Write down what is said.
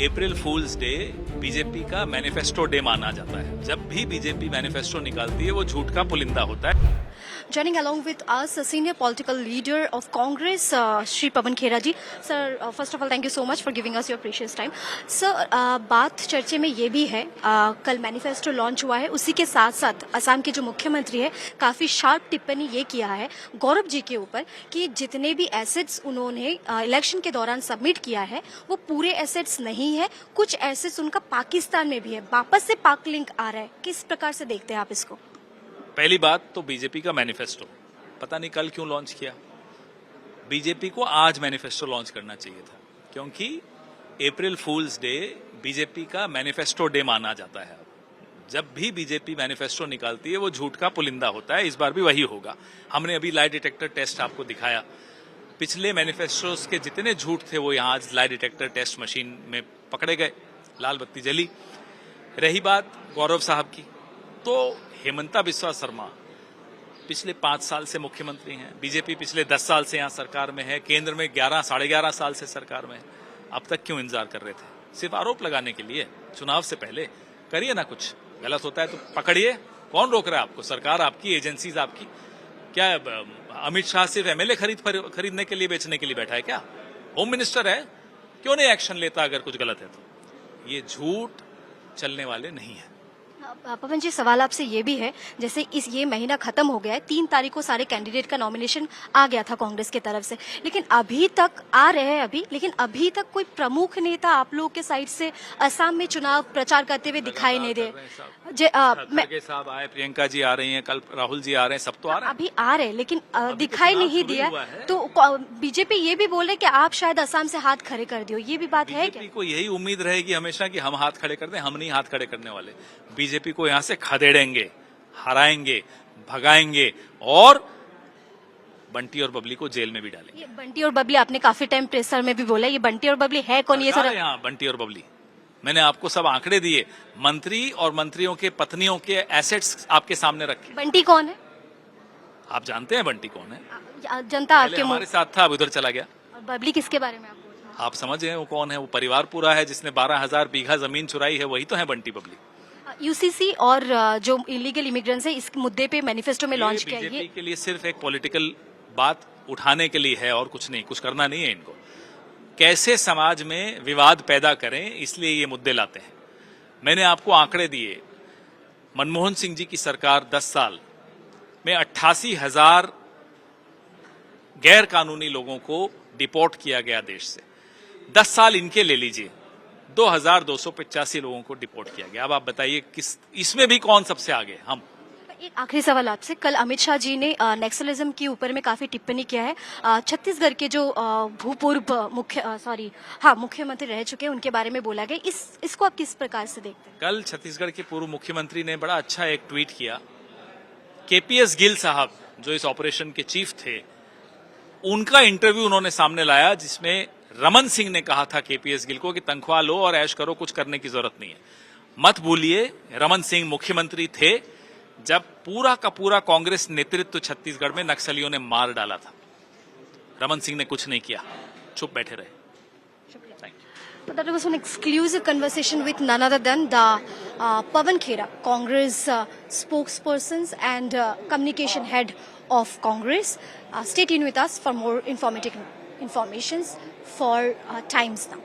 अप्रैल फूल्स day BJP का manifesto day माना जाता है। जब भी बीजेपी मैनिफेस्टो निकालती है वो झूठ का पुलिंदा होता है। Joining along with us, a senior political leader of Congress, Shri Pawan Khera ji. Sir, first of all, thank you so much for giving us your precious time. Sir, बात चर्चे में ये भी है, कल मैनिफेस्टो लॉन्च हुआ है, उसी के साथ साथ असम के जो मुख्यमंत्री है काफी शार्प टिप्पणी ये किया है गौरव जी के ऊपर कि जितने भी एसेट्स उन्होंने इलेक्शन के दौरान सबमिट किया है वो पूरे एसेट्स नहीं है, कुछ एसेट्स उनका पाकिस्तान में भी है, वापस से पाक लिंक आ रहा है। किस प्रकार से देखते हैं आप इसको? पहली बात तो बीजेपी का मैनिफेस्टो पता नहीं कल क्यों लॉन्च किया। बीजेपी को आज मैनिफेस्टो लॉन्च करना चाहिए था, क्योंकि अप्रैल फूल्स डे बीजेपी का मैनिफेस्टो डे माना जाता है। जब भी बीजेपी मैनिफेस्टो निकालती है वो झूठ का पुलिंदा होता है। इस बार भी वही होगा। हमने अभी लाई डिटेक्टर टेस्ट आपको दिखाया। पिछले मैनिफेस्टोस के जितने झूठ थे वो यहाँ आज लाई डिटेक्टर टेस्ट मशीन में पकड़े गए, लाल बत्ती जली। रही बात गौरव साहब की, तो हेमंता बिस्वा शर्मा पिछले 5 साल से मुख्यमंत्री हैं। बीजेपी पिछले 10 साल से यहाँ सरकार में है, केंद्र में 11-11.5 साल से सरकार में है। अब तक क्यों इंतजार कर रहे थे? सिर्फ आरोप लगाने के लिए? चुनाव से पहले करिए ना, कुछ गलत होता है तो पकड़िए। कौन रोक रहा है आपको? सरकार आपकी, एजेंसीज आपकी। क्या अमित शाह सिर्फ एमएलए खरीदने के लिए, बेचने के लिए बैठा है क्या? होम मिनिस्टर है, क्यों नहीं एक्शन लेता अगर कुछ गलत है तो? ये झूठ चलने वाले नहीं है। पवन जी, सवाल आपसे ये भी है, जैसे ये महीना खत्म हो गया है, 3 तारीख को सारे कैंडिडेट का नॉमिनेशन आ गया था कांग्रेस की तरफ से, लेकिन अभी तक आ रहे हैं लेकिन अभी तक कोई प्रमुख नेता आप लोगों के साइड से असम में चुनाव प्रचार करते हुए दिखाई नहीं दे। साहब आए, प्रियंका जी आ रही हैं, कल राहुल जी आ रहे हैं, सब तो आ रहे हैं। अभी आ रहे हैं, लेकिन दिखाई नहीं दिया। तो बीजेपी ये भी बोले कि आप शायद असम से हाथ खड़े कर दियो, ये भी बात है क्या? बीजेपी को यही उम्मीद रहेगी हमेशा कि हम हाथ खड़े कर दें। हम नहीं हाथ खड़े करने वाले। बीजेपी को यहां से खदेड़ेंगे, हराएंगे, भगाएंगे और बंटी और बबली को जेल में भी डालेंगे। ये बंटी और बबली आपने काफी टाइम प्रेसर में भी बोला, ये बंटी और बबली है कौन? ये सर यहाँ बंटी और बबली, मैंने आपको सब आंकड़े दिए, मंत्री और मंत्रियों के पत्नियों के एसेट्स आपके सामने रखे। बंटी कौन है? आप जानते हैं बंटी कौन है? जनता आपके हमारे साथ था, अब उधर चला गया। और बबली किसके बारे में आप समझ गए वो कौन है? वो परिवार पूरा है जिसने 12,000 बीघा जमीन चुराई है, वही तो है बंटी बबली। यूसीसी और जो इलीगल इमिग्रेंट्स है, इस मुद्दे पे मैनिफेस्टो में लॉन्च किया है। बीजेपी के लिए सिर्फ एक पॉलिटिकल बात उठाने के लिए है और कुछ नहीं, कुछ करना नहीं है इनको। कैसे समाज में विवाद पैदा करें, इसलिए ये मुद्दे लाते हैं। मैंने आपको आंकड़े दिए, मनमोहन सिंह जी की सरकार 10 साल में 88,000 गैर कानूनी लोगों को डिपोर्ट किया गया देश से। 10 साल इनके ले लीजिए, 2,285 लोगों को डिपोर्ट किया गया। अब आप बताइए किस इसमें भी कौन सबसे आगे? हम। एक आखिरी सवाल आपसे, कल अमित शाह जी ने नक्सलिज्म के ऊपर में काफी टिप्पणी किया है। छत्तीसगढ़ के जो भूपूर्व मुख्यमंत्री रह चुके हैं उनके बारे में बोला गया, इसको आप किस प्रकार से देखते हैं? कल छत्तीसगढ़ के पूर्व मुख्यमंत्री ने बड़ा अच्छा एक ट्वीट किया। केपीएस गिल साहब जो इस ऑपरेशन के चीफ थे, उनका इंटरव्यू उन्होंने सामने लाया, जिसमें रमन सिंह ने कहा था केपीएस गिल को कि तनख्वाह लो और ऐश करो, कुछ करने की जरूरत नहीं है। मत भूलिए, रमन सिंह मुख्यमंत्री थे जब पूरा का पूरा कांग्रेस नेतृत्व छत्तीसगढ़ में नक्सलियों ने मार डाला था। रमन सिंह ने कुछ नहीं किया, चुप बैठे रहे। So that was an exclusive conversation with none other than the Pawan Khera, Congress spokespersons and communication head of Congress. Stay tuned with us for more informations for Times Now.